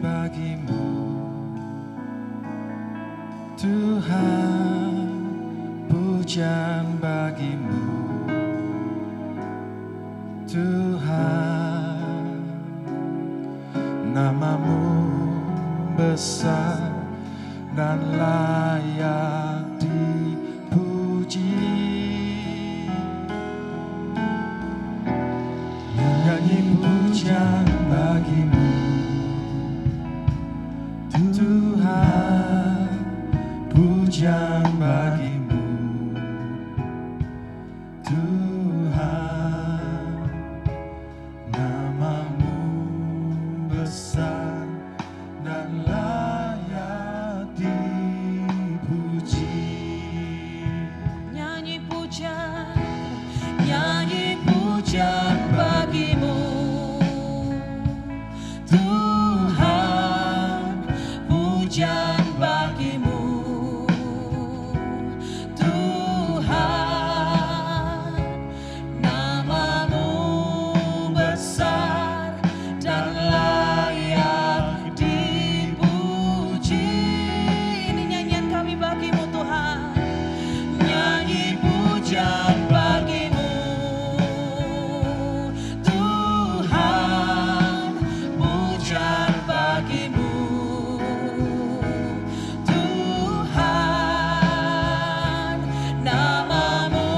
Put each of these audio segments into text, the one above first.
bagimu, Tuhan, pujian bagimu, Tuhan. Namamu besar dan layak dipuji. Nyanyi pujian bagimu, Tuhan, pujian bagimu, Tuhan. Namamu besar dan layak dipuji. Nyanyi pujian bagimu, Tuhan, pujian bagimu, Tuhan. Namamu besar dan layak dipuji. Ini nyanyian kami bagimu, Tuhan. Nyanyi pujian bagimu, Tuhan, pujian bagimu, Tuhan. Namamu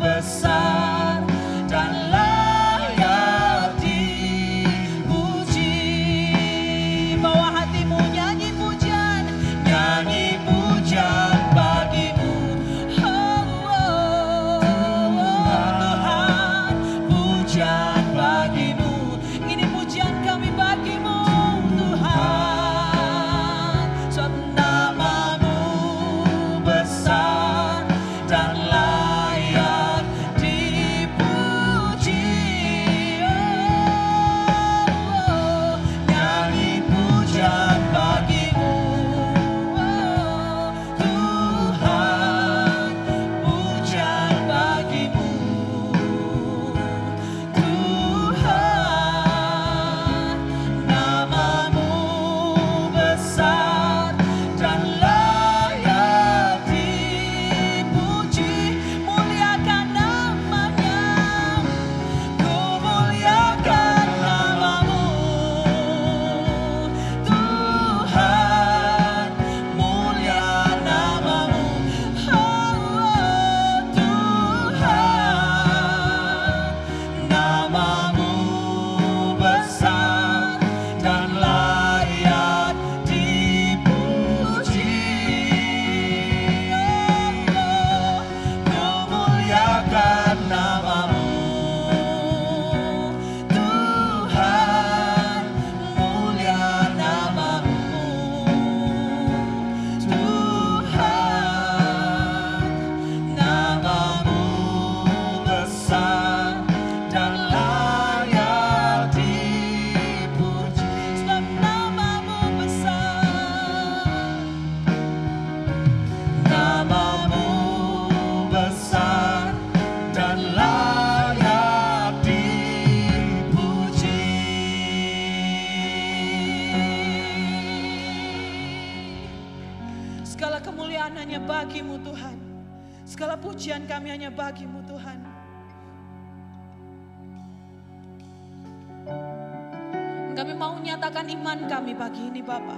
besar dan layak dipuji. Bawa hatimu, nyanyi pujian bagimu. Oh, Tuhan, pujian bagimu. Ini pujian kami bagimu, Tuhan. Sebab namamu besar dan layak dipuji. Oh, nyanyi pujian bagimu, Tuhan, pujian bagimu, Tuhan. Namamu besar dan layak dipuji. Muliakan namanya, ku muliakan namamu, Tuhan, mulia namamu. Oh, Tuhan, namamu besar dan layak dipuji. Oh, ku muliakan namamu, Tuhan, mulia namamu, Tuhan. Namamu besar dan layak dipuji. Sebab namamu besar, namamu besar dan layak dipuji. Segala kemuliaan hanya bagimu, Tuhan. Segala pujian kami hanya bagimu, Tuhan. Kami mau nyatakan iman kami pagi ini, Bapa.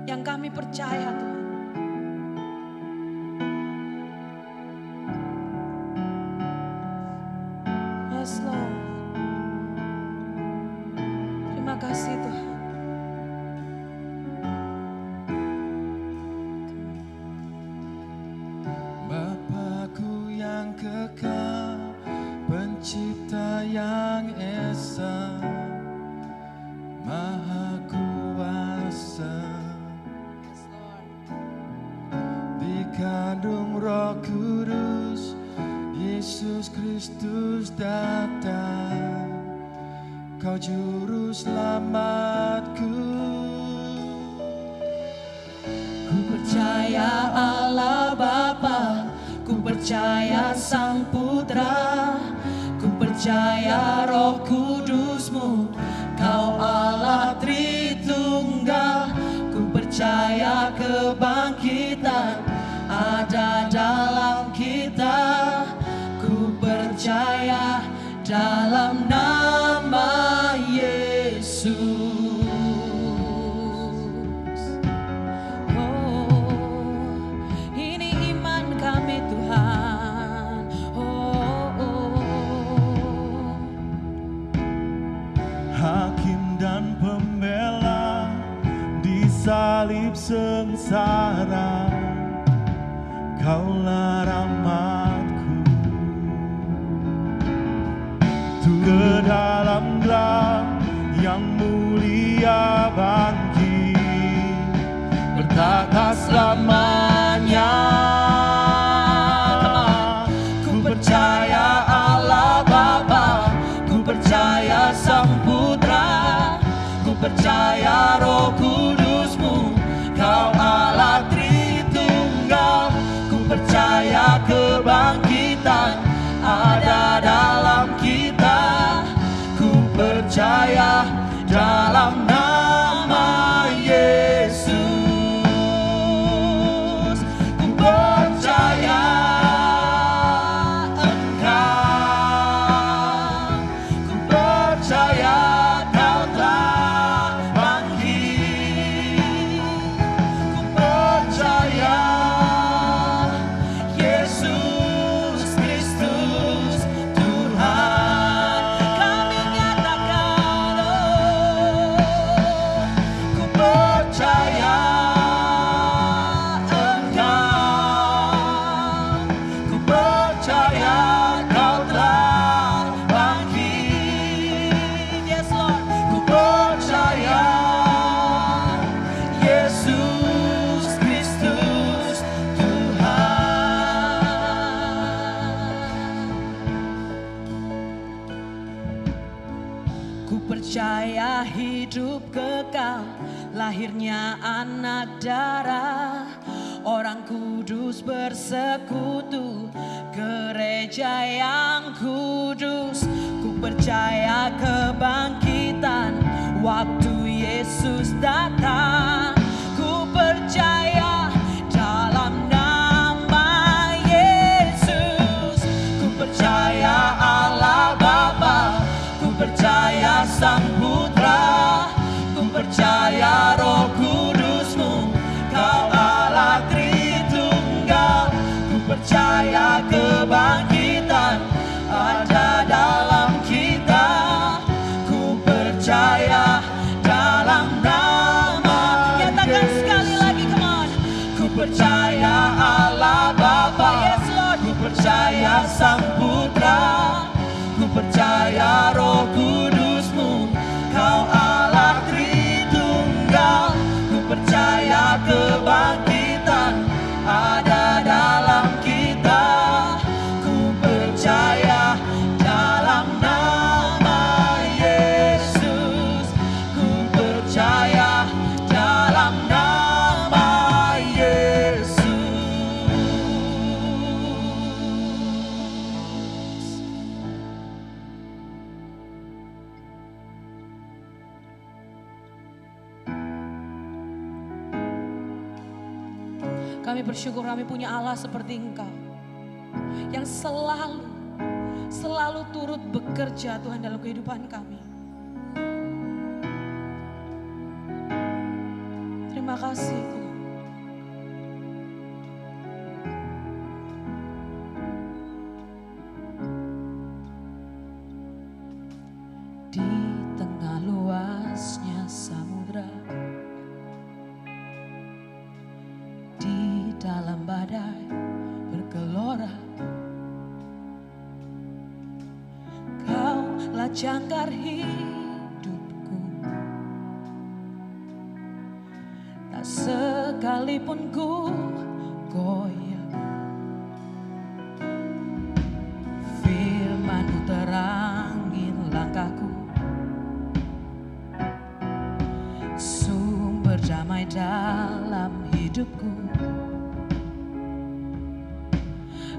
Yang kami percaya, Tuhan. Yes, Lord. Terima kasih, Tuhan. Bapakku yang kekal, pencipta yang esa, maha kuasa, dikandung Roh Kudus, Yesus Kristus datang, Kau juru selamatku. Ku percaya Allah Bapa, ku percaya Sang Putra, ku percaya percaya Roh Kudus-Mu, Kau Allah Tritunggal. Ku percaya kebangkitan ada dalam kita. Ku percaya dalam nama Yesus. Hakim dan pembela di salib sengsara, Kaulah rahmatku. Ke dalam gelap yang mulia bangkit, bertata selamanya. Ku percaya Allah Bapa, ku percaya Sang Putra, ku percaya Roh Kudus-Mu, Kau Allah Tritunggal. Ku percaya kebangkitan ada dalam kita. Ku percaya dalam nama Yesus. Ku percaya Engkau, ku percaya Kau telah bangkit. Ku percaya Yesus Kristus Tuhan. Kami nyatakan, ku percaya Engkau, ku percaya Kau telah bangkit. Yes Lord, ku percaya Yesus Kristus Tuhan. Ku percaya hidup kekal, lahirnya anak darah, orang kudus bersekutu, gereja yang kudus. Ku percaya kebangkitan waktu Yesus datang. Ku percaya dalam nama Yesus. Ku percaya Allah Bapa, ku percaya Sang Putra, ku percaya Roh Kudus-Mu, Kau Allah Tritunggal. Ku percaya kebangkitan ada dalam kita. Ku percaya dalam nama. Nyatakan sekali lagi, come on. Ku percaya Allah Bapa, yes Lord. Ku percaya Sang Putra, ku percaya Roh Kudus-Mu, Kau Allah Tritunggal. Ku percaya kebangkitan ada dalam kita. Ku percaya dalam nama Yesus. Ku percaya dalam nama Yesus. Kami bersyukur kami punya Allah seperti Engkau, yang selalu turut bekerja Tuhan dalam kehidupan kami. Terima kasih Tuhan. Di tengah luasnya samudra, di dalam badai bergelora, Kaulah jangkar hidupku. Tak sekalipun ku goyah, firman-Mu terangin langkahku, sumber damai dalam hidupku.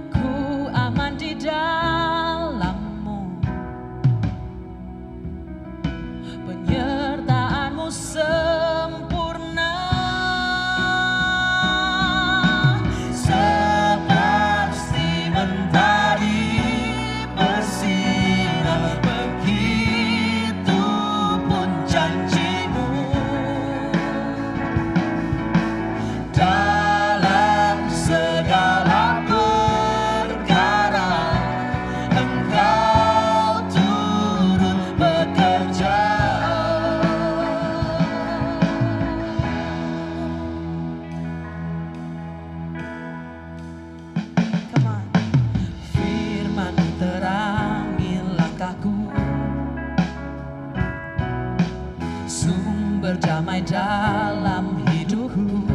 Ku aman di dalam-Mu, sempurna, seperti mentari bersinar, begitu pun janjimu. Dalam segala perkara Engkau turut bekerja. Come on. Firman terangi langkahku, sumber damai dalam hidupku.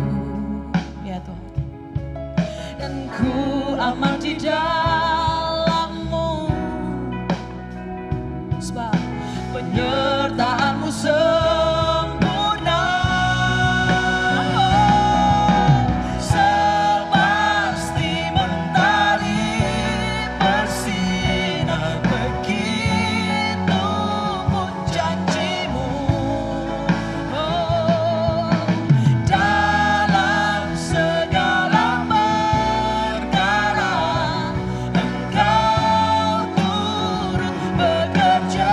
Ya Tuhan. Dan ku aman di dalam-Mu, sebab penyertaan-Mu sempurna. Sepasti mentari bersinar, begitu pun janji-Mu. Dalam segala perkara Engkau turut bekerja,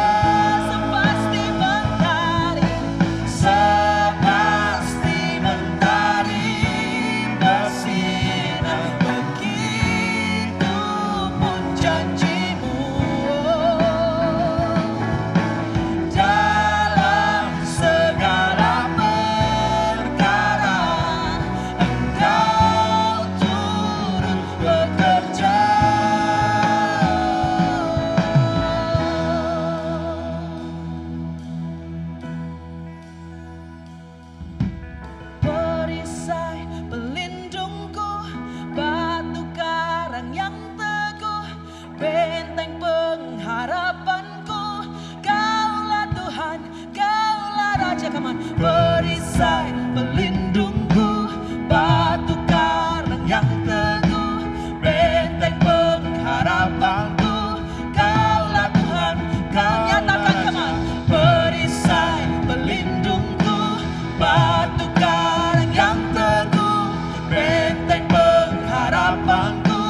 sepasti mentari bersinar, begitu pun janji-Mu. Dalam segala perkara Engkau turut bekerja. Perisai pelindungku, batu karang yang teguh, benteng pengharapanku. Kaulah Tuhan, Kaulah Raja. Come on. Perisai pelindungku, batu karang yang teguh, benteng pengharapanku. Kaulah Tuhan, Kau nyatakan. Come on. Perisai pelindungku, batu karang yang teguh, benteng pengharapanku.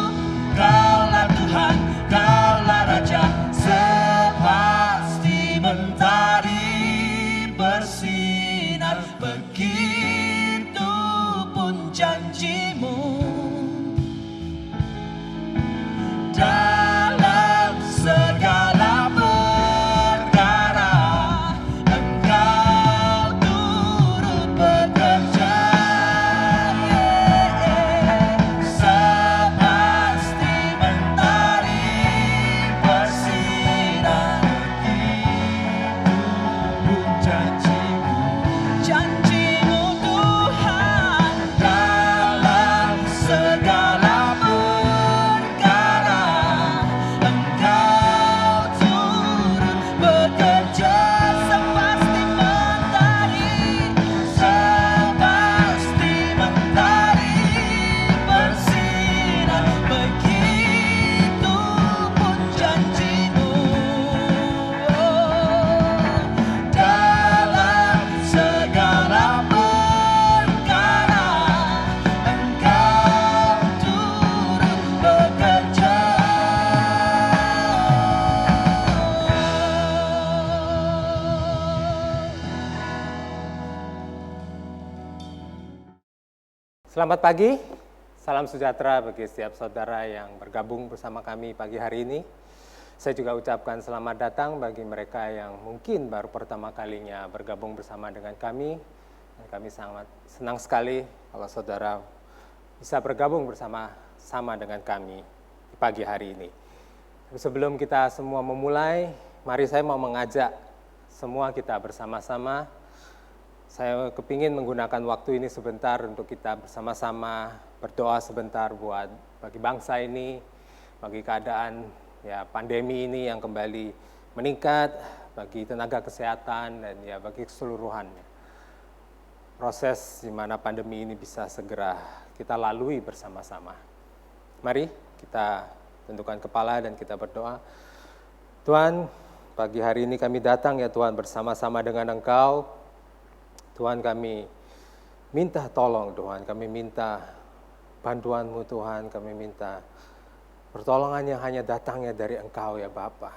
Kaulah Tuhan, Kaulah Raja. Sepasti mentari bersinar, begitu pun janji-Mu. Dalam segala perkara Engkau turut bekerja. Sepasti mentari bersinar, begitu pun janji-Mu. Janji-Mu Tuhan. Dalam segala perkara Engkau turut bekerja, sepasti mentari bersinar, begitu pun janji-Mu. Dalam segala perkara Engkau turut bekerja. Selamat pagi, salam sejahtera bagi setiap saudara yang bergabung bersama kami pagi hari ini. Saya juga ucapkan selamat datang bagi mereka yang mungkin baru pertama kalinya bergabung bersama dengan kami. Dan kami sangat senang sekali kalau saudara bisa bergabung bersama-sama dengan kami di pagi hari ini. Tapi sebelum kita semua memulai, mari saya mau mengajak semua kita bersama-sama. Saya kepingin menggunakan waktu ini sebentar untuk kita bersama-sama berdoa sebentar bagi bangsa ini, bagi keadaan ya pandemi ini yang kembali meningkat, bagi tenaga kesehatan dan ya bagi keseluruhannya. Proses di mana pandemi ini bisa segera kita lalui bersama-sama. Mari kita tundukkan kepala dan kita berdoa. Tuhan, pagi hari ini kami datang ya Tuhan bersama-sama dengan Engkau. Tuhan, kami minta tolong Tuhan, kami minta bantuan-Mu Tuhan, kami minta pertolongan yang hanya datangnya dari Engkau ya Bapa.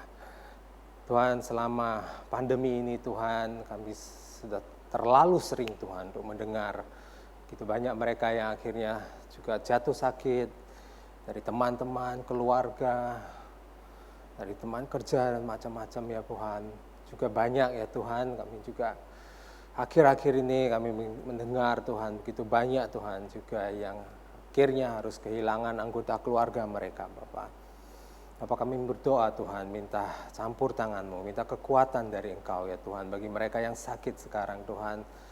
Tuhan, selama pandemi ini Tuhan, kami sudah terlalu sering Tuhan untuk mendengar gitu banyak mereka yang akhirnya juga jatuh sakit dari teman-teman, keluarga, dari teman kerja dan macam-macam ya Tuhan. Juga banyak ya Tuhan, kami juga akhir-akhir ini kami mendengar Tuhan, begitu banyak Tuhan juga yang akhirnya harus kehilangan anggota keluarga mereka Bapak. Bapak, kami berdoa Tuhan, minta campur tangan-Mu, minta kekuatan dari Engkau ya Tuhan. Bagi mereka yang sakit sekarang Tuhan,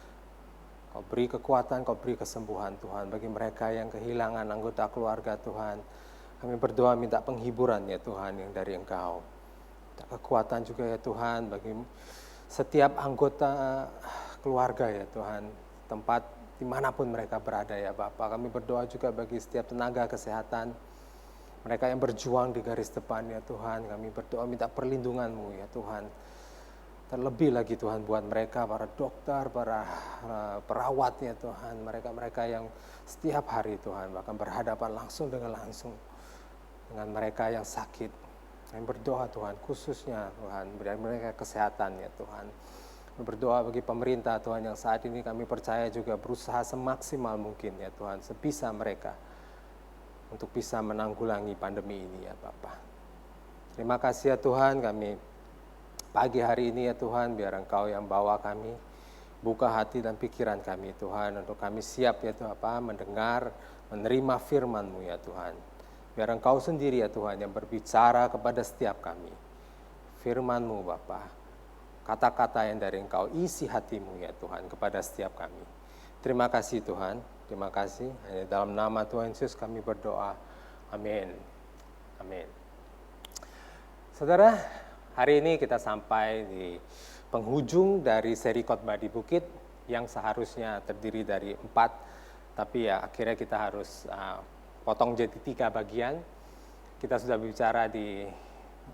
Kau beri kekuatan, Kau beri kesembuhan Tuhan. Bagi mereka yang kehilangan anggota keluarga Tuhan, kami berdoa minta penghiburan ya Tuhan yang dari Engkau. Minta kekuatan juga ya Tuhan bagi setiap anggota keluarga ya Tuhan, tempat dimanapun mereka berada ya Bapak. Kami berdoa juga bagi setiap tenaga kesehatan, mereka yang berjuang di garis depan ya Tuhan. Kami berdoa minta perlindungan-Mu ya Tuhan. Terlebih lagi Tuhan buat mereka, para dokter, para perawat ya Tuhan. Mereka-mereka yang setiap hari Tuhan bahkan berhadapan langsung dengan mereka yang sakit. Kami berdoa Tuhan khususnya Tuhan, beri mereka kesehatan ya Tuhan. Kami berdoa bagi pemerintah Tuhan yang saat ini kami percaya juga berusaha semaksimal mungkin ya Tuhan, sebisa mereka untuk bisa menanggulangi pandemi ini ya Bapa. Terima kasih ya Tuhan, kami pagi hari ini ya Tuhan, biar Engkau yang bawa kami, buka hati dan pikiran kami Tuhan, untuk kami siap ya Tuhan mendengar, menerima firman-Mu ya Tuhan. Biar Engkau sendiri ya Tuhan yang berbicara kepada setiap kami. Firman-Mu Bapa, kata-kata yang dari Engkau, isi hati-Mu ya Tuhan kepada setiap kami. Terima kasih Tuhan, terima kasih. Hanya dalam nama Tuhan Yesus kami berdoa. Amin. Amin. Saudara, hari ini kita sampai di penghujung dari seri khotbah di bukit yang seharusnya terdiri dari 4, tapi ya akhirnya kita harus potong jadi 3 bagian. Kita sudah bicara di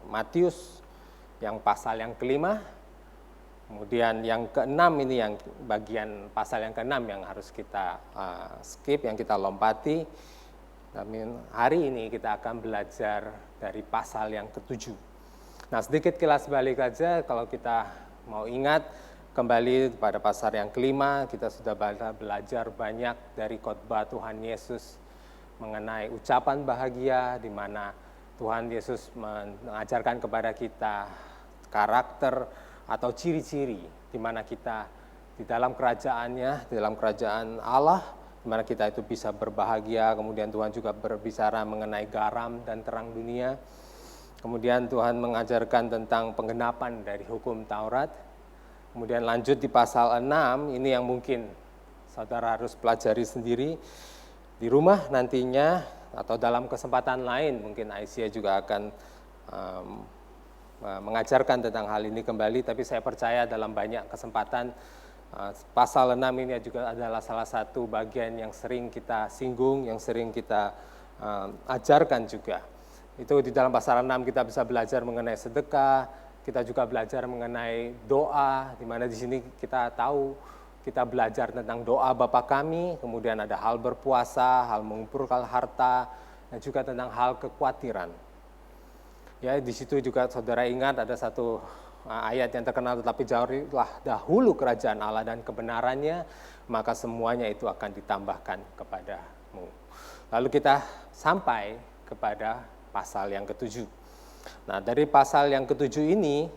Matius yang pasal yang ke-5, kemudian yang ke-6 ini yang bagian pasal yang ke-6 yang harus kita skip, yang kita lompati. Dan hari ini kita akan belajar dari pasal yang ke-7. Nah, sedikit kilas balik aja, kalau kita mau ingat kembali pada pasal yang ke-5, kita sudah belajar banyak dari khotbah Tuhan Yesus mengenai ucapan bahagia, di mana Tuhan Yesus mengajarkan kepada kita karakter atau ciri-ciri di mana kita di dalam kerajaannya, di dalam kerajaan Allah, di mana kita itu bisa berbahagia. Kemudian Tuhan juga berbicara mengenai garam dan terang dunia. Kemudian Tuhan mengajarkan tentang penggenapan dari hukum Taurat. Kemudian lanjut di pasal 6, ini yang mungkin saudara harus pelajari sendiri di rumah nantinya, atau dalam kesempatan lain mungkin Aisyah juga akan mengajarkan tentang hal ini kembali. Tapi saya percaya dalam banyak kesempatan pasal 6 ini juga adalah salah satu bagian yang sering kita singgung, yang sering kita ajarkan juga. Itu di dalam pasal 6 kita bisa belajar mengenai sedekah, kita juga belajar mengenai doa, di mana di sini kita tahu, kita belajar tentang doa Bapa kami, kemudian ada hal berpuasa, hal mengumpulkan harta, dan juga tentang hal kekhawatiran. Ya, di situ juga saudara ingat ada satu ayat yang terkenal, tetapi jauhilah dahulu kerajaan Allah dan kebenarannya, maka semuanya itu akan ditambahkan kepadamu. Lalu kita sampai kepada pasal yang ke-7. Nah, dari pasal yang ke-7 ini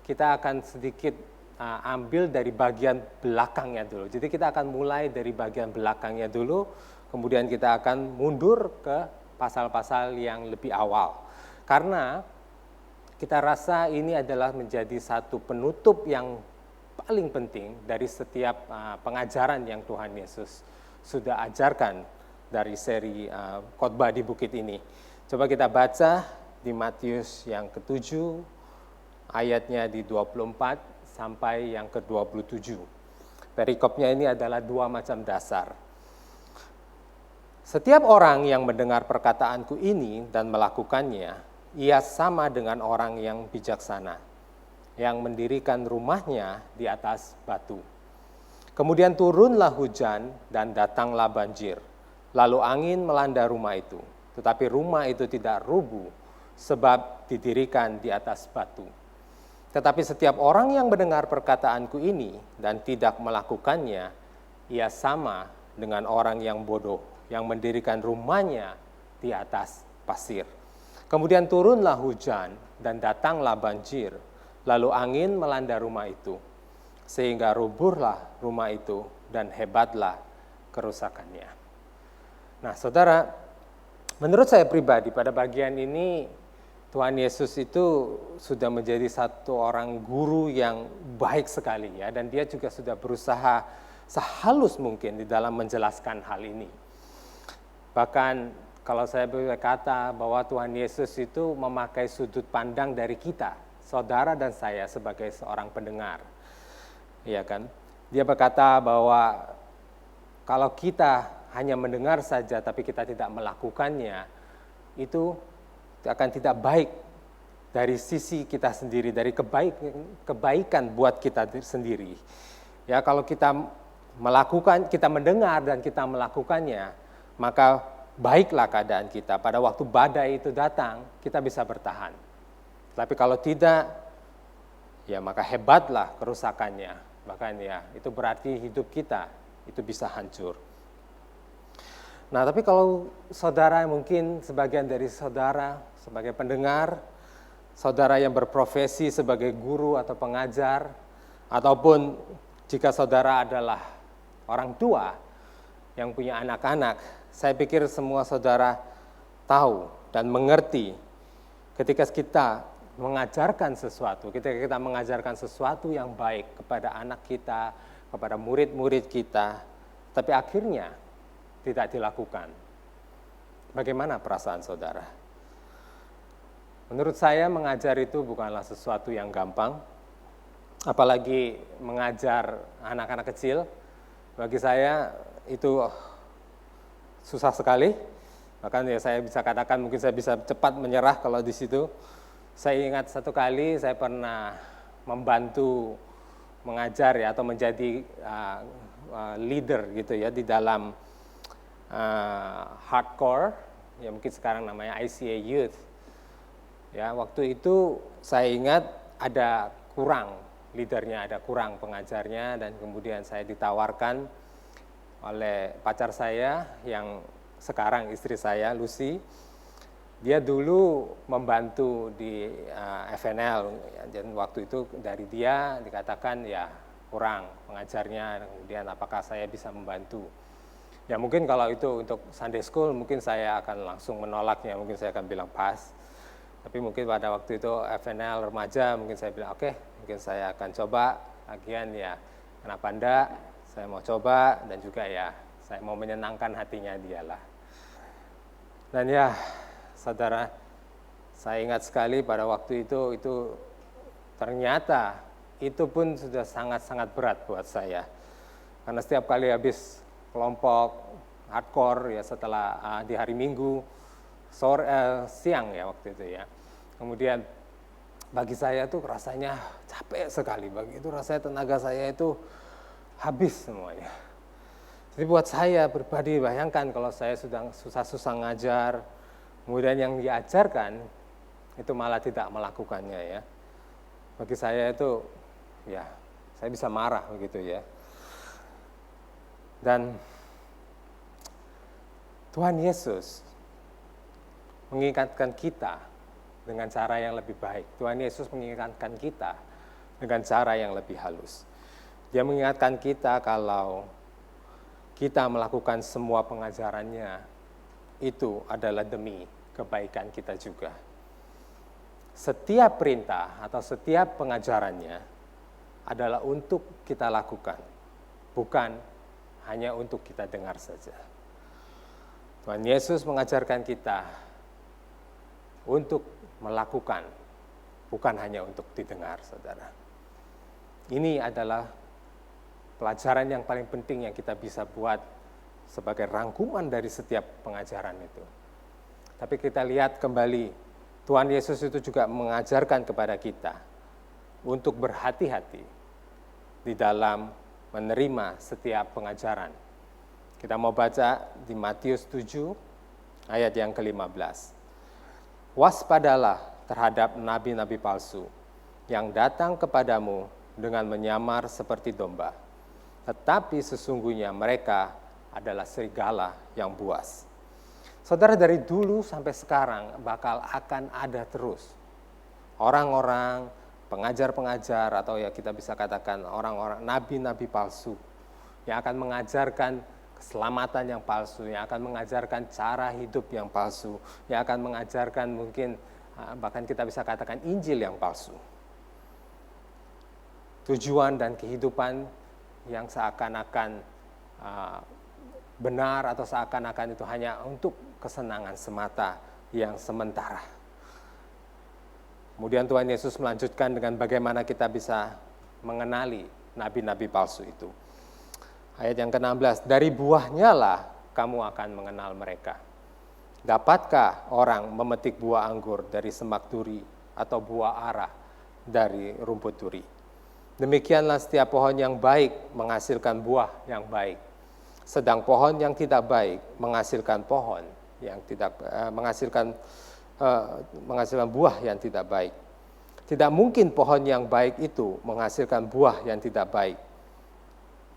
kita akan sedikit ambil dari bagian belakangnya dulu. Jadi kita akan mulai dari bagian belakangnya dulu, kemudian kita akan mundur ke pasal-pasal yang lebih awal. Karena kita rasa ini adalah menjadi satu penutup yang paling penting dari setiap pengajaran yang Tuhan Yesus sudah ajarkan dari seri khotbah di bukit ini. Coba kita baca di Matius yang ke-7, ayatnya di 24 sampai yang ke-27. Perikopnya ini adalah 2 macam dasar. Setiap orang yang mendengar perkataanku ini dan melakukannya, ia sama dengan orang yang bijaksana, yang mendirikan rumahnya di atas batu. Kemudian turunlah hujan dan datanglah banjir. Lalu angin melanda rumah itu. Tetapi rumah itu tidak rubuh sebab didirikan di atas batu. Tetapi setiap orang yang mendengar perkataanku ini dan tidak melakukannya, ia sama dengan orang yang bodoh yang mendirikan rumahnya di atas pasir. Kemudian turunlah hujan dan datanglah banjir, lalu angin melanda rumah itu, sehingga rubuhlah rumah itu dan hebatlah kerusakannya. Nah, saudara, menurut saya pribadi pada bagian ini Tuhan Yesus itu sudah menjadi satu orang guru yang baik sekali ya, dan dia juga sudah berusaha sehalus mungkin di dalam menjelaskan hal ini. Bahkan kalau saya berkata bahwa Tuhan Yesus itu memakai sudut pandang dari kita, saudara dan saya sebagai seorang pendengar. Iya kan? Dia berkata bahwa kalau kita hanya mendengar saja tapi kita tidak melakukannya, itu akan tidak baik dari sisi kita sendiri, dari kebaikan buat kita sendiri. Ya, kalau kita mendengar dan kita melakukannya, maka baiklah keadaan kita. Pada waktu badai itu datang, kita bisa bertahan. Tapi kalau tidak, ya maka hebatlah kerusakannya. Bahkan ya, itu berarti hidup kita itu bisa hancur. Nah, tapi kalau saudara, mungkin sebagian dari saudara sebagai pendengar, saudara yang berprofesi sebagai guru atau pengajar, ataupun jika saudara adalah orang tua yang punya anak-anak, saya pikir semua saudara tahu dan mengerti ketika kita mengajarkan sesuatu, ketika kita mengajarkan sesuatu yang baik kepada anak kita, kepada murid-murid kita, tapi akhirnya tidak dilakukan. Bagaimana perasaan saudara? Menurut saya mengajar itu bukanlah sesuatu yang gampang, apalagi mengajar anak-anak kecil. Bagi saya itu susah sekali. Bahkan ya saya bisa katakan mungkin saya bisa cepat menyerah kalau di situ. Saya ingat satu kali saya pernah membantu mengajar ya, atau menjadi leader gitu ya di dalam hardcore, ya mungkin sekarang namanya ICA Youth. Ya, waktu itu saya ingat ada kurang leadernya, ada kurang pengajarnya, dan kemudian saya ditawarkan oleh pacar saya yang sekarang istri saya, Lucy. Dia dulu membantu di FNL, dan waktu itu dari dia dikatakan ya kurang pengajarnya, kemudian apakah saya bisa membantu. Ya mungkin kalau itu untuk Sunday School mungkin saya akan langsung menolaknya, mungkin saya akan bilang pas. Tapi mungkin pada waktu itu FNL remaja, mungkin saya bilang oke, mungkin saya akan coba. Lagian ya kenapa enggak, saya mau coba, dan juga ya saya mau menyenangkan hatinya dialah. Dan ya saudara, saya ingat sekali pada waktu itu ternyata itu pun sudah sangat-sangat berat buat saya. Karena setiap kali habis kelompok hardcore ya, setelah di hari Minggu siang ya waktu itu ya. Kemudian bagi saya tuh rasanya capek sekali, begitu rasanya tenaga saya itu habis semuanya. Jadi buat saya pribadi, bayangkan kalau saya sudah susah-susah ngajar, kemudian yang diajarkan itu malah tidak melakukannya ya. Bagi saya itu ya saya bisa marah begitu ya. Dan Tuhan Yesus mengingatkan kita dengan cara yang lebih baik. Tuhan Yesus mengingatkan kita dengan cara yang lebih halus. Dia mengingatkan kita kalau kita melakukan semua pengajarannya itu adalah demi kebaikan kita juga. Setiap perintah atau setiap pengajarannya adalah untuk kita lakukan, bukan hanya untuk kita dengar saja. Tuhan Yesus mengajarkan kita untuk melakukan, bukan hanya untuk didengar, saudara. Ini adalah pelajaran yang paling penting yang kita bisa buat sebagai rangkuman dari setiap pengajaran itu. Tapi kita lihat kembali, Tuhan Yesus itu juga mengajarkan kepada kita untuk berhati-hati di dalam menerima setiap pengajaran. Kita mau baca di Matius 7 ayat yang ke-15. Waspadalah terhadap nabi-nabi palsu yang datang kepadamu dengan menyamar seperti domba, tetapi sesungguhnya mereka adalah serigala yang buas. Saudara, dari dulu sampai sekarang bakal akan ada terus orang-orang, pengajar-pengajar, atau ya kita bisa katakan orang-orang nabi-nabi palsu yang akan mengajarkan keselamatan yang palsu, yang akan mengajarkan cara hidup yang palsu, yang akan mengajarkan mungkin bahkan kita bisa katakan Injil yang palsu. Tujuan dan kehidupan yang seakan-akan benar atau seakan-akan itu hanya untuk kesenangan semata yang sementara. Kemudian Tuhan Yesus melanjutkan dengan bagaimana kita bisa mengenali nabi-nabi palsu itu. Ayat yang ke-16, dari buahnya lah kamu akan mengenal mereka. Dapatkah orang memetik buah anggur dari semak duri atau buah ara dari rumput duri? Demikianlah setiap pohon yang baik menghasilkan buah yang baik, sedang pohon yang tidak baik menghasilkan menghasilkan buah yang tidak baik. Tidak mungkin pohon yang baik itu menghasilkan buah yang tidak baik,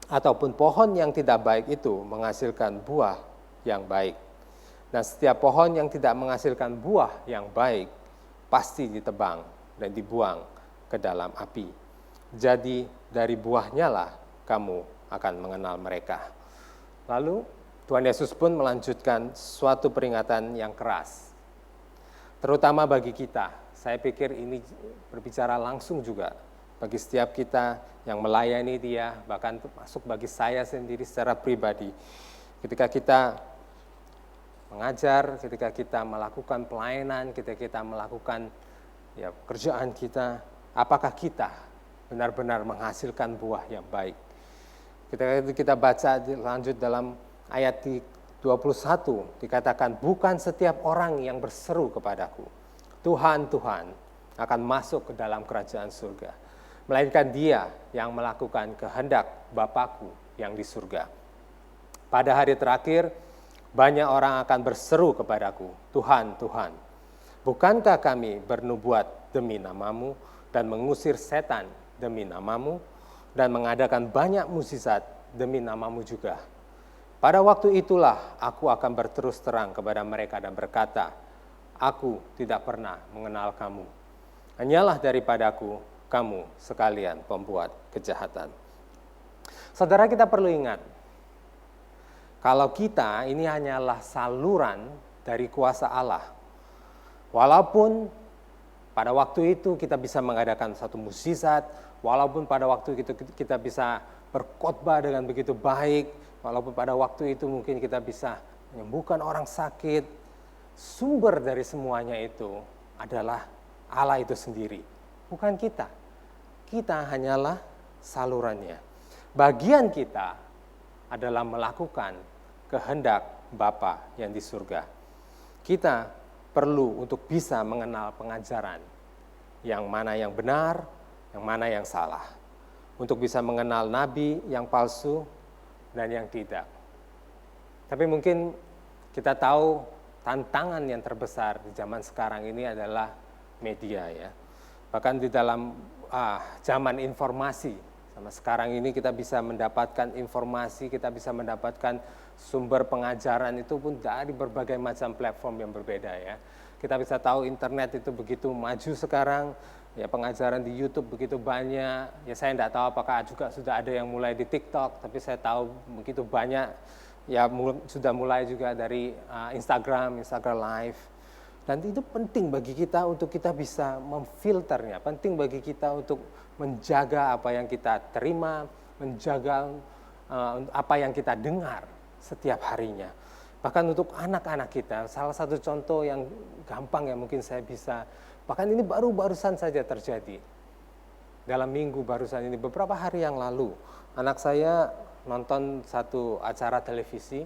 ataupun pohon yang tidak baik itu menghasilkan buah yang baik. Dan setiap pohon yang tidak menghasilkan buah yang baik pasti ditebang dan dibuang ke dalam api. Jadi dari buahnya lah kamu akan mengenal mereka. Lalu Tuhan Yesus pun melanjutkan suatu peringatan yang keras, terutama bagi kita. Saya pikir ini berbicara langsung juga bagi setiap kita yang melayani Dia, bahkan termasuk bagi saya sendiri secara pribadi. Ketika kita mengajar, ketika kita melakukan pelayanan, ketika kita melakukan pekerjaan kita, apakah kita benar-benar menghasilkan buah yang baik? Ketika kita baca lanjut dalam ayat 21, dikatakan, bukan setiap orang yang berseru kepadaku, Tuhan, Tuhan, akan masuk ke dalam kerajaan surga, melainkan dia yang melakukan kehendak Bapakku yang di surga. Pada hari terakhir, banyak orang akan berseru kepadaku, Tuhan, Tuhan, bukankah kami bernubuat demi namamu dan mengusir setan demi namamu dan mengadakan banyak mukjizat demi namamu juga? Pada waktu itulah aku akan berterus terang kepada mereka dan berkata, aku tidak pernah mengenal kamu. Hanyalah daripadaku kamu sekalian pembuat kejahatan. Saudara, kita perlu ingat, kalau kita ini hanyalah saluran dari kuasa Allah. Walaupun pada waktu itu kita bisa mengadakan satu mukjizat, walaupun pada waktu itu kita bisa berkhotbah dengan begitu baik, walaupun pada waktu itu mungkin kita bisa menyembuhkan orang sakit, sumber dari semuanya itu adalah Allah itu sendiri, bukan kita. Kita hanyalah salurannya. Bagian kita adalah melakukan kehendak Bapa yang di surga. Kita perlu untuk bisa mengenal pengajaran yang mana yang benar, yang mana yang salah. Untuk bisa mengenal nabi yang palsu dan yang tidak. Tapi mungkin kita tahu tantangan yang terbesar di zaman sekarang ini adalah media ya. Bahkan di dalam zaman informasi, sama sekarang ini kita bisa mendapatkan informasi, kita bisa mendapatkan sumber pengajaran itu pun dari berbagai macam platform yang berbeda ya. Kita bisa tahu internet itu begitu maju sekarang, ya pengajaran di YouTube begitu banyak. Ya saya tidak tahu apakah juga sudah ada yang mulai di TikTok, tapi saya tahu begitu banyak ya sudah mulai juga dari Instagram Live. Dan itu penting bagi kita untuk kita bisa memfilternya, penting bagi kita untuk menjaga apa yang kita terima, menjaga apa yang kita dengar setiap harinya. Bahkan untuk anak-anak kita, salah satu contoh yang gampang yang mungkin saya bisa, bahkan ini barusan saja terjadi. Dalam minggu barusan ini, beberapa hari yang lalu, anak saya nonton satu acara televisi.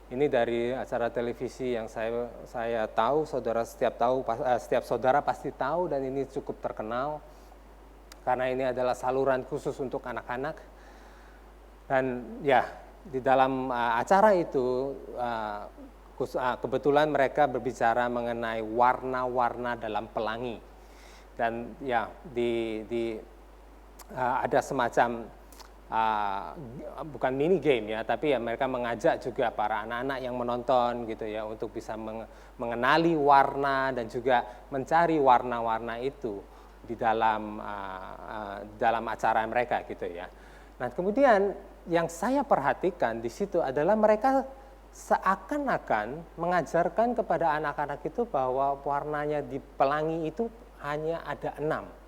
Ini dari acara televisi yang saya tahu, setiap saudara pasti tahu, dan ini cukup terkenal karena ini adalah saluran khusus untuk anak-anak. Dan ya, di dalam acara itu kebetulan mereka berbicara mengenai warna-warna dalam pelangi. Dan ya, ada semacam bukan mini game ya, tapi ya mereka mengajak juga para anak-anak yang menonton gitu ya untuk bisa mengenali warna dan juga mencari warna-warna itu di dalam acara mereka gitu ya. Nah, kemudian yang saya perhatikan di situ adalah mereka seakan-akan mengajarkan kepada anak-anak itu bahwa warnanya di pelangi itu hanya ada 6.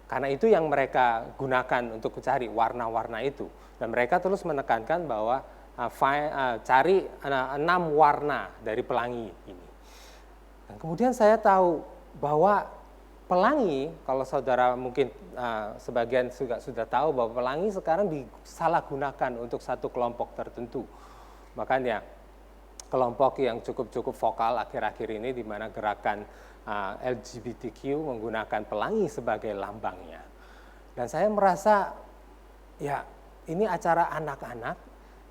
Karena itu yang mereka gunakan untuk mencari warna-warna itu. Dan mereka terus menekankan bahwa cari 6 warna dari pelangi ini. Dan kemudian saya tahu bahwa pelangi, kalau saudara mungkin sebagian sudah tahu bahwa pelangi sekarang disalahgunakan untuk satu kelompok tertentu. Makanya kelompok yang cukup vokal akhir-akhir ini di mana gerakan LGBTQ menggunakan pelangi sebagai lambangnya. Dan saya merasa ya ini acara anak-anak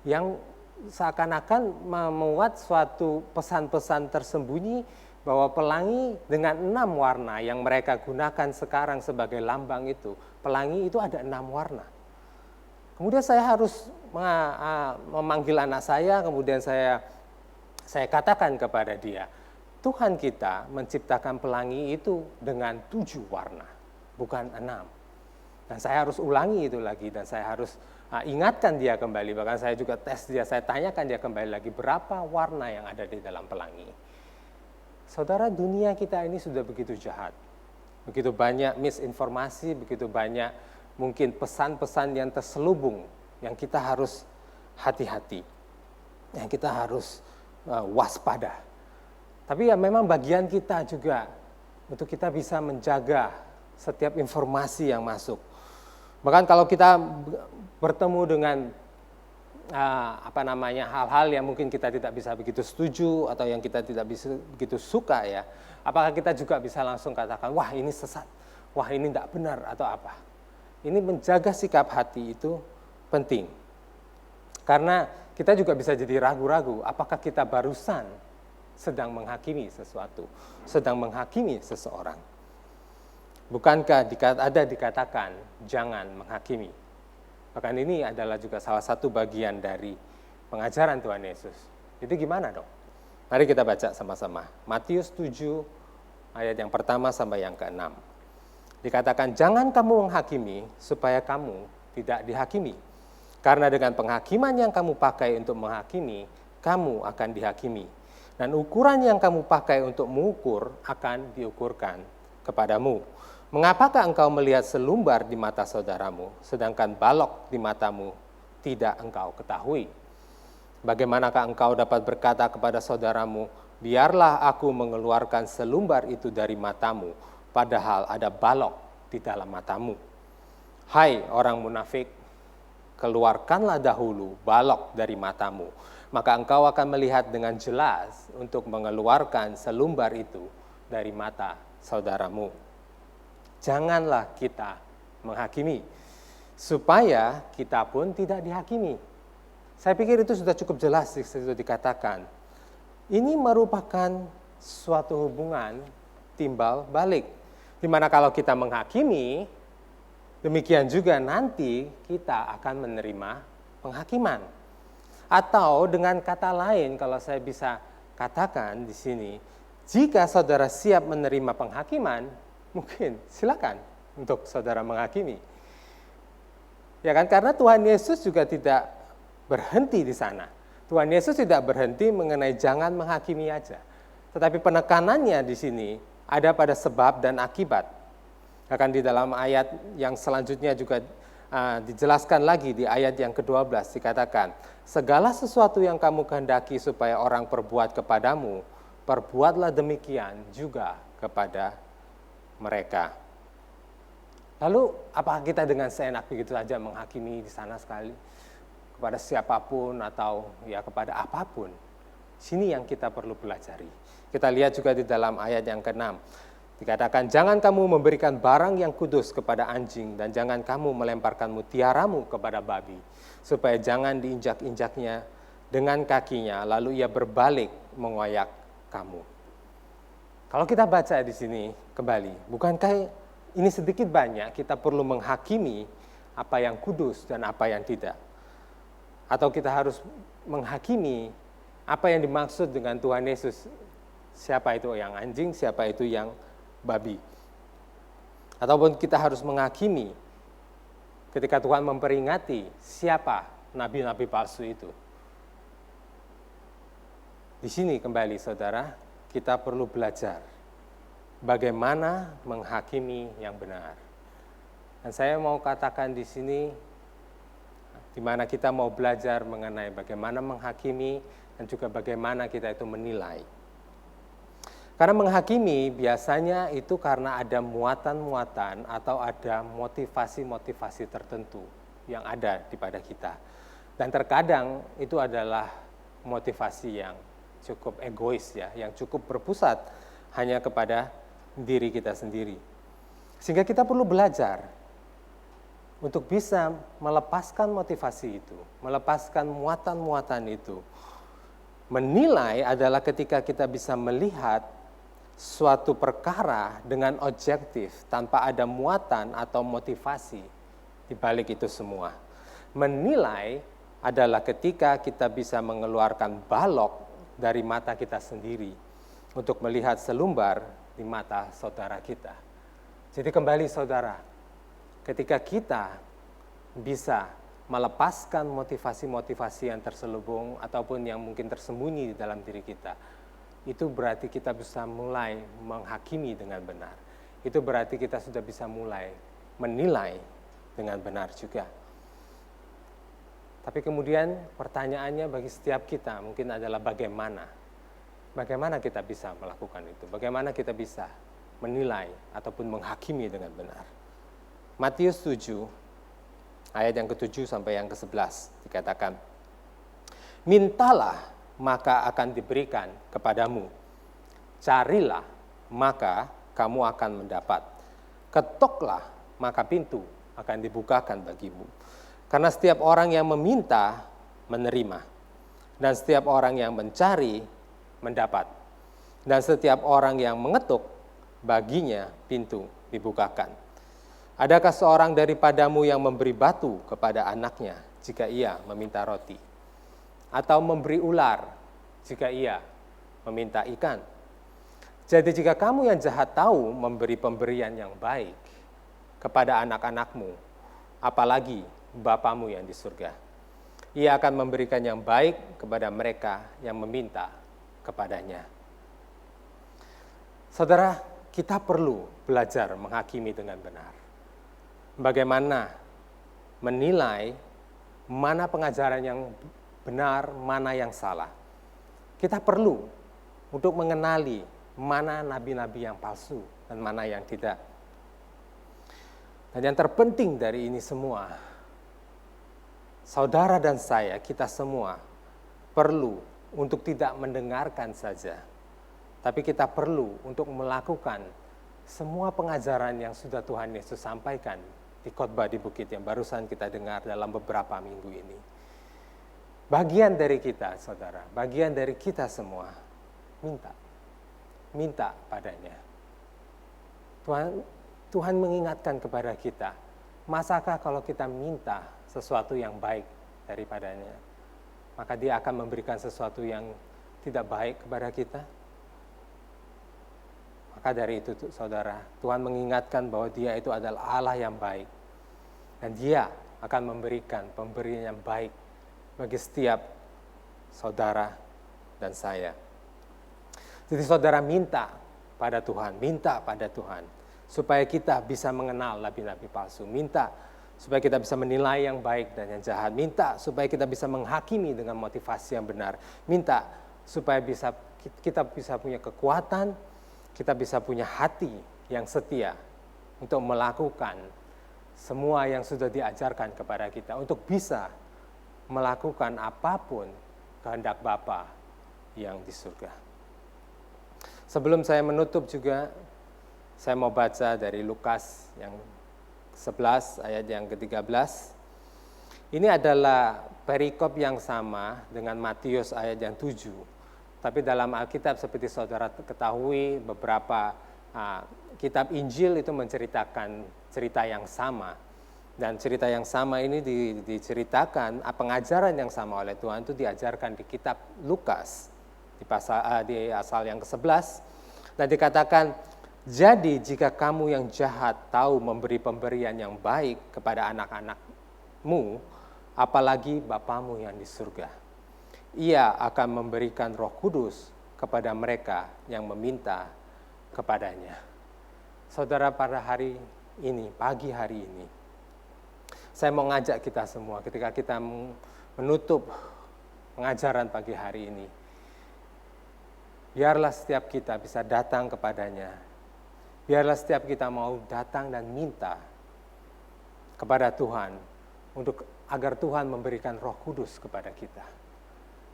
yang seakan-akan memuat suatu pesan-pesan tersembunyi bahwa pelangi dengan 6 warna yang mereka gunakan sekarang sebagai lambang itu, pelangi itu ada 6 warna. Kemudian saya harus memanggil anak saya, kemudian saya katakan kepada dia, Tuhan kita menciptakan pelangi itu dengan 7 warna, bukan 6. Dan saya harus ulangi itu lagi, dan saya harus ingatkan dia kembali, bahkan saya juga tes dia, saya tanyakan dia kembali lagi berapa warna yang ada di dalam pelangi. Saudara, dunia kita ini sudah begitu jahat, begitu banyak misinformasi, begitu banyak mungkin pesan-pesan yang terselubung, yang kita harus hati-hati, yang kita harus waspada. Tapi ya memang bagian kita juga untuk kita bisa menjaga setiap informasi yang masuk. Bahkan kalau kita bertemu dengan hal-hal yang mungkin kita tidak bisa begitu setuju atau yang kita tidak bisa begitu suka ya, apakah kita juga bisa langsung katakan, wah ini sesat, wah ini tidak benar atau apa. Ini menjaga sikap hati itu penting. Karena kita juga bisa jadi ragu-ragu, apakah kita barusan sedang menghakimi sesuatu, sedang menghakimi seseorang. Bukankah dikatakan jangan menghakimi. Bahkan ini adalah juga salah satu bagian dari pengajaran Tuhan Yesus. Itu gimana dong? Mari kita baca sama-sama. Matius 7 ayat yang pertama sampai yang ke-6. Dikatakan, jangan kamu menghakimi supaya kamu tidak dihakimi. Karena dengan penghakiman yang kamu pakai untuk menghakimi, kamu akan dihakimi. Dan ukuran yang kamu pakai untuk mengukur akan diukurkan kepadamu. Mengapakah engkau melihat selumbar di mata saudaramu, sedangkan balok di matamu tidak engkau ketahui? Bagaimanakah engkau dapat berkata kepada saudaramu, biarlah aku mengeluarkan selumbar itu dari matamu, padahal ada balok di dalam matamu? Hai orang munafik, keluarkanlah dahulu balok dari matamu, maka engkau akan melihat dengan jelas untuk mengeluarkan selumbar itu dari mata saudaramu. Janganlah kita menghakimi, supaya kita pun tidak dihakimi. Saya pikir itu sudah cukup jelas itu dikatakan. Ini merupakan suatu hubungan timbal balik. Di mana kalau kita menghakimi, demikian juga nanti kita akan menerima penghakiman. Atau dengan kata lain, kalau saya bisa katakan di sini, jika saudara siap menerima penghakiman, mungkin silakan untuk saudara menghakimi. Ya kan, karena Tuhan Yesus juga tidak berhenti di sana. Tuhan Yesus tidak berhenti mengenai jangan menghakimi aja. Tetapi penekanannya di sini ada pada sebab dan akibat. Akan di dalam ayat yang selanjutnya juga dijelaskan lagi di ayat yang ke-12 dikatakan, segala sesuatu yang kamu kehendaki supaya orang perbuat kepadamu, perbuatlah demikian juga kepada mereka. Lalu apakah kita dengan seenak begitu saja menghakimi di sana sekali kepada siapapun atau ya kepada apapun? Sini yang kita perlu pelajari. Kita lihat juga di dalam ayat yang ke-6. Dikatakan, jangan kamu memberikan barang yang kudus kepada anjing, dan jangan kamu melemparkan mutiaramu kepada babi, supaya jangan diinjak-injaknya dengan kakinya, lalu ia berbalik mengoyak kamu. Kalau kita baca di sini kembali, bukankah ini sedikit banyak kita perlu menghakimi apa yang kudus dan apa yang tidak? Atau kita harus menghakimi apa yang dimaksud dengan Tuhan Yesus, siapa itu yang anjing, siapa itu yang babi. Ataupun kita harus menghakimi ketika Tuhan memperingati siapa nabi-nabi palsu itu. Di sini kembali saudara, kita perlu belajar bagaimana menghakimi yang benar. Dan saya mau katakan di sini, di mana kita mau belajar mengenai bagaimana menghakimi dan juga bagaimana kita itu menilai. Karena menghakimi biasanya itu karena ada muatan-muatan atau ada motivasi-motivasi tertentu yang ada di pada kita. Dan terkadang itu adalah motivasi yang cukup egois ya, yang cukup berpusat hanya kepada diri kita sendiri. Sehingga kita perlu belajar untuk bisa melepaskan motivasi itu, melepaskan muatan-muatan itu. Menilai adalah ketika kita bisa melihat suatu perkara dengan objektif tanpa ada muatan atau motivasi di balik itu semua. Menilai adalah ketika kita bisa mengeluarkan balok dari mata kita sendiri untuk melihat selumbar di mata saudara kita. Jadi kembali saudara, ketika kita bisa melepaskan motivasi-motivasi yang terselubung ataupun yang mungkin tersembunyi di dalam diri kita, itu berarti kita bisa mulai menghakimi dengan benar. Itu berarti kita sudah bisa mulai menilai dengan benar juga. Tapi kemudian pertanyaannya bagi setiap kita mungkin adalah bagaimana? Bagaimana kita bisa melakukan itu? Bagaimana kita bisa menilai ataupun menghakimi dengan benar? Matius 7, ayat yang ke-7 sampai yang ke-11 dikatakan, mintalah maka akan diberikan kepadamu. Carilah, maka kamu akan mendapat. Ketoklah, maka pintu akan dibukakan bagimu. Karena setiap orang yang meminta, menerima. Dan setiap orang yang mencari, mendapat. Dan setiap orang yang mengetuk, baginya pintu dibukakan. Adakah seorang daripadamu yang memberi batu kepada anaknya jika ia meminta roti? Atau memberi ular jika ia meminta ikan? Jadi jika kamu yang jahat tahu memberi pemberian yang baik kepada anak-anakmu, apalagi Bapamu yang di surga, ia akan memberikan yang baik kepada mereka yang meminta kepadanya. Saudara, kita perlu belajar menghakimi dengan benar. Bagaimana menilai mana pengajaran yang benar, mana yang salah. Kita perlu untuk mengenali mana nabi-nabi yang palsu dan mana yang tidak. Dan yang terpenting dari ini semua, saudara dan saya, kita semua perlu untuk tidak mendengarkan saja, tapi kita perlu untuk melakukan semua pengajaran yang sudah Tuhan Yesus sampaikan di khotbah di bukit yang barusan kita dengar dalam beberapa minggu ini. Bagian dari kita, saudara, bagian dari kita semua, minta padanya. Tuhan mengingatkan kepada kita, masakah kalau kita minta sesuatu yang baik daripadanya, maka dia akan memberikan sesuatu yang tidak baik kepada kita? Maka dari itu, saudara, Tuhan mengingatkan bahwa dia itu adalah Allah yang baik. Dan dia akan memberikan pemberian yang baik bagi setiap saudara dan saya. Jadi saudara minta pada Tuhan, supaya kita bisa mengenal nabi-nabi palsu. Minta supaya kita bisa menilai yang baik dan yang jahat. Minta supaya kita bisa menghakimi dengan motivasi yang benar. Minta supaya kita bisa punya kekuatan, kita bisa punya hati yang setia untuk melakukan semua yang sudah diajarkan kepada kita, untuk bisa melakukan apapun kehendak Bapa yang di surga. Sebelum saya menutup juga, Saya mau baca dari Lukas yang 11 ayat yang ke-13. Ini adalah perikop yang sama dengan Matius ayat yang 7. Tapi dalam Alkitab seperti saudara ketahui, beberapa kitab Injil itu menceritakan cerita yang sama. Dan cerita yang sama ini diceritakan, pengajaran yang sama oleh Tuhan itu diajarkan di kitab Lukas, di asal yang ke-11. Dan dikatakan, jadi jika kamu yang jahat tahu memberi pemberian yang baik kepada anak-anakmu, apalagi Bapamu yang di surga. Ia akan memberikan Roh Kudus kepada mereka yang meminta kepadanya. Saudara, pada hari ini, pagi hari ini, saya mau ngajak kita semua ketika kita menutup pengajaran pagi hari ini. Biarlah setiap kita bisa datang kepadanya. Biarlah setiap kita mau datang dan minta kepada Tuhan agar Tuhan memberikan Roh Kudus kepada kita.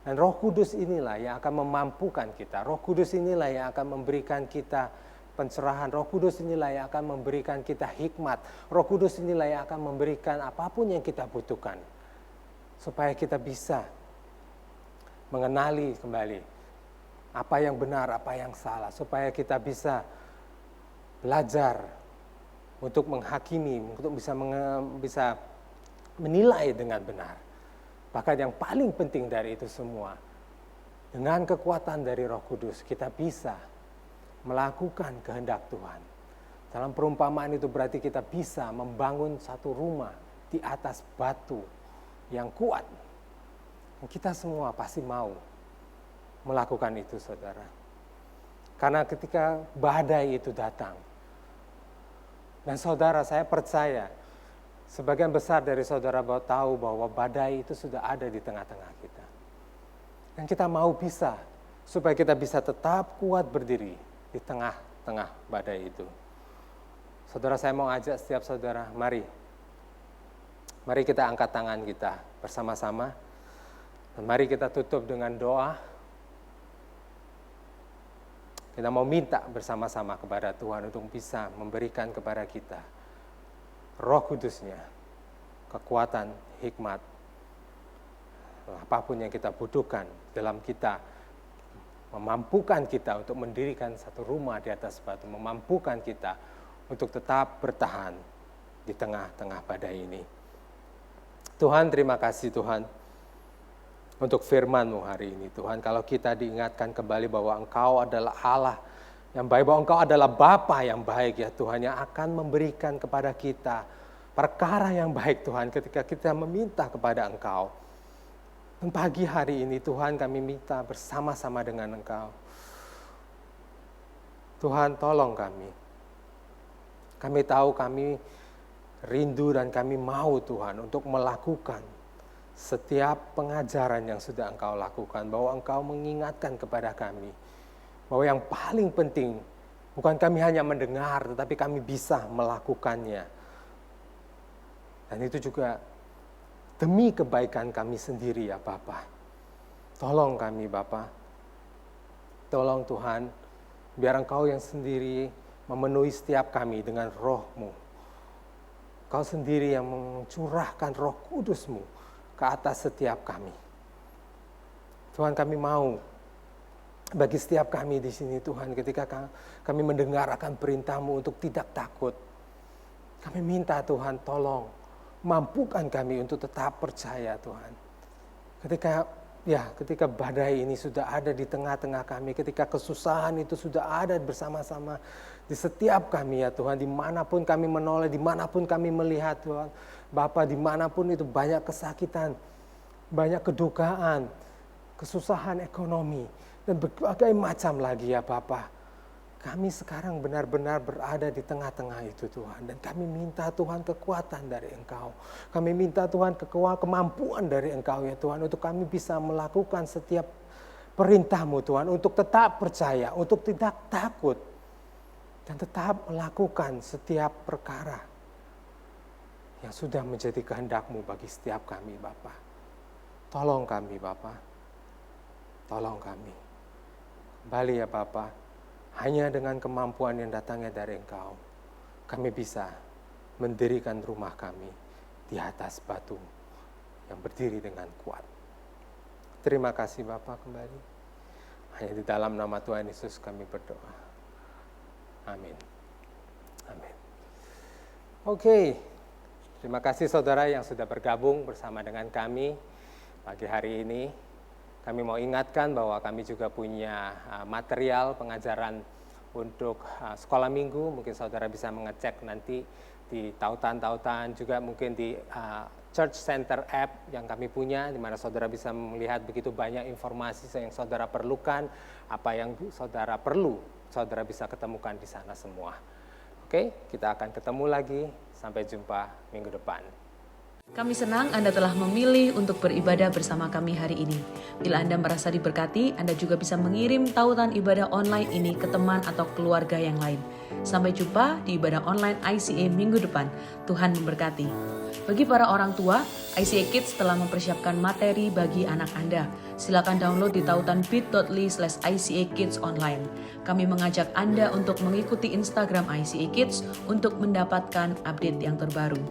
Dan Roh Kudus inilah yang akan memampukan kita. Roh Kudus inilah yang akan memberikan kita pencerahan. Roh Kudus inilah yang akan memberikan kita hikmat. Roh Kudus inilah yang akan memberikan apapun yang kita butuhkan. Supaya kita bisa mengenali kembali apa yang benar, apa yang salah. Supaya kita bisa belajar untuk menghakimi, untuk bisa menilai dengan benar. Bahkan yang paling penting dari itu semua, dengan kekuatan dari Roh Kudus, kita bisa melakukan kehendak Tuhan. Dalam perumpamaan itu berarti kita bisa membangun satu rumah di atas batu yang kuat. Dan kita semua pasti mau melakukan itu, saudara. Karena ketika badai itu datang, dan saudara, saya percaya sebagian besar dari saudara tahu bahwa badai itu sudah ada di tengah-tengah kita. Dan kita mau bisa, supaya kita bisa tetap kuat berdiri di tengah-tengah badai itu. Saudara, saya mau ajak setiap saudara, mari kita angkat tangan kita bersama-sama. Dan mari kita tutup dengan doa. Kita mau minta bersama-sama kepada Tuhan untuk bisa memberikan kepada kita Roh Kudusnya, kekuatan, hikmat, apapun yang kita butuhkan dalam kita, memampukan kita untuk mendirikan satu rumah di atas batu, memampukan kita untuk tetap bertahan di tengah-tengah badai ini. Tuhan, terima kasih Tuhan untuk firman-Mu hari ini. Tuhan, kalau kita diingatkan kembali bahwa Engkau adalah Allah yang baik, bahwa Engkau adalah Bapa yang baik ya Tuhan, yang akan memberikan kepada kita perkara yang baik Tuhan ketika kita meminta kepada Engkau. Dan pagi hari ini Tuhan, kami minta bersama-sama dengan Engkau. Tuhan, tolong kami. Kami tahu kami rindu dan kami mau Tuhan untuk melakukan setiap pengajaran yang sudah Engkau lakukan, bahwa Engkau mengingatkan kepada kami bahwa yang paling penting bukan kami hanya mendengar, tetapi kami bisa melakukannya. Dan itu juga demi kebaikan kami sendiri ya Bapa. Tolong kami Bapa. Tolong Tuhan, biar Engkau yang sendiri memenuhi setiap kami dengan Roh-Mu. Engkau sendiri yang mencurahkan Roh Kudus-Mu ke atas setiap kami. Tuhan, kami mau bagi setiap kami di sini Tuhan, ketika kami mendengar akan perintah-Mu untuk tidak takut, kami minta Tuhan tolong mampukan kami untuk tetap percaya Tuhan. Ketika badai ini sudah ada di tengah-tengah kami, ketika kesusahan itu sudah ada bersama-sama di setiap kami ya Tuhan, dimanapun kami menoleh, dimanapun kami melihat Tuhan, Bapa, dimanapun itu banyak kesakitan, banyak kedukaan, kesusahan ekonomi, dan berbagai macam lagi ya Bapa. Kami sekarang benar-benar berada di tengah-tengah itu Tuhan. Dan kami minta Tuhan kekuatan dari Engkau. Kami minta Tuhan kemampuan dari Engkau ya Tuhan. Untuk kami bisa melakukan setiap perintah-Mu Tuhan. Untuk tetap percaya, untuk tidak takut. Dan tetap melakukan setiap perkara yang sudah menjadi kehendak-Mu bagi setiap kami Bapa. Tolong kami Bapa. Tolong kami. Kembali ya Bapa, hanya dengan kemampuan yang datangnya dari Engkau, kami bisa mendirikan rumah kami di atas batu yang berdiri dengan kuat. Terima kasih Bapa kembali. Hanya di dalam nama Tuhan Yesus kami berdoa. Amin. Amin. Oke, terima kasih saudara yang sudah bergabung bersama dengan kami pagi hari ini. Kami mau ingatkan bahwa kami juga punya material pengajaran untuk sekolah minggu. Mungkin saudara bisa mengecek nanti di tautan-tautan, juga mungkin di Church Center app yang kami punya, di mana saudara bisa melihat begitu banyak informasi yang saudara perlukan, apa yang saudara perlu, saudara bisa ketemukan di sana semua. Oke, kita akan ketemu lagi. Sampai jumpa minggu depan. Kami senang Anda telah memilih untuk beribadah bersama kami hari ini. Bila Anda merasa diberkati, Anda juga bisa mengirim tautan ibadah online ini ke teman atau keluarga yang lain. Sampai jumpa di ibadah online ICA minggu depan. Tuhan memberkati. Bagi para orang tua, ICA Kids telah mempersiapkan materi bagi anak Anda. Silakan download di tautan bit.ly/ICA Kids online. Kami mengajak Anda untuk mengikuti Instagram ICA Kids untuk mendapatkan update yang terbaru.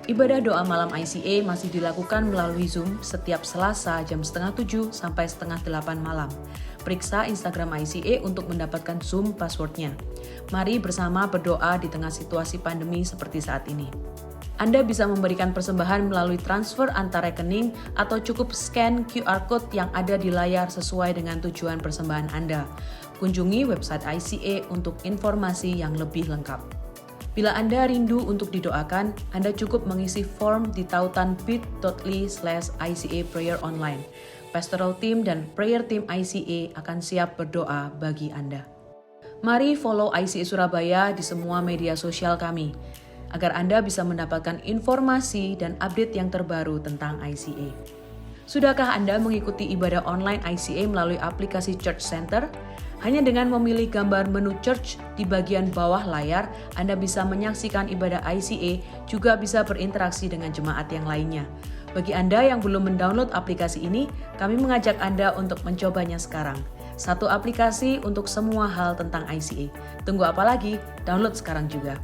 Ibadah doa malam ICA masih dilakukan melalui Zoom setiap Selasa jam 6:30 sampai 7:30 malam. Periksa Instagram ICA untuk mendapatkan Zoom passwordnya. Mari bersama berdoa di tengah situasi pandemi seperti saat ini. Anda bisa memberikan persembahan melalui transfer antar rekening atau cukup scan QR Code yang ada di layar sesuai dengan tujuan persembahan Anda. Kunjungi website ICA untuk informasi yang lebih lengkap. Bila Anda rindu untuk didoakan, Anda cukup mengisi form di tautan bit.ly/ICA Prayer Online. Pastoral Team dan Prayer Team ICA akan siap berdoa bagi Anda. Mari follow ICA Surabaya di semua media sosial kami, agar Anda bisa mendapatkan informasi dan update yang terbaru tentang ICA. Sudahkah Anda mengikuti ibadah online ICA melalui aplikasi Church Center? Hanya dengan memilih gambar menu church di bagian bawah layar, Anda bisa menyaksikan ibadah ICA, juga bisa berinteraksi dengan jemaat yang lainnya. Bagi Anda yang belum mendownload aplikasi ini, kami mengajak Anda untuk mencobanya sekarang. Satu aplikasi untuk semua hal tentang ICA. Tunggu apa lagi? Download sekarang juga.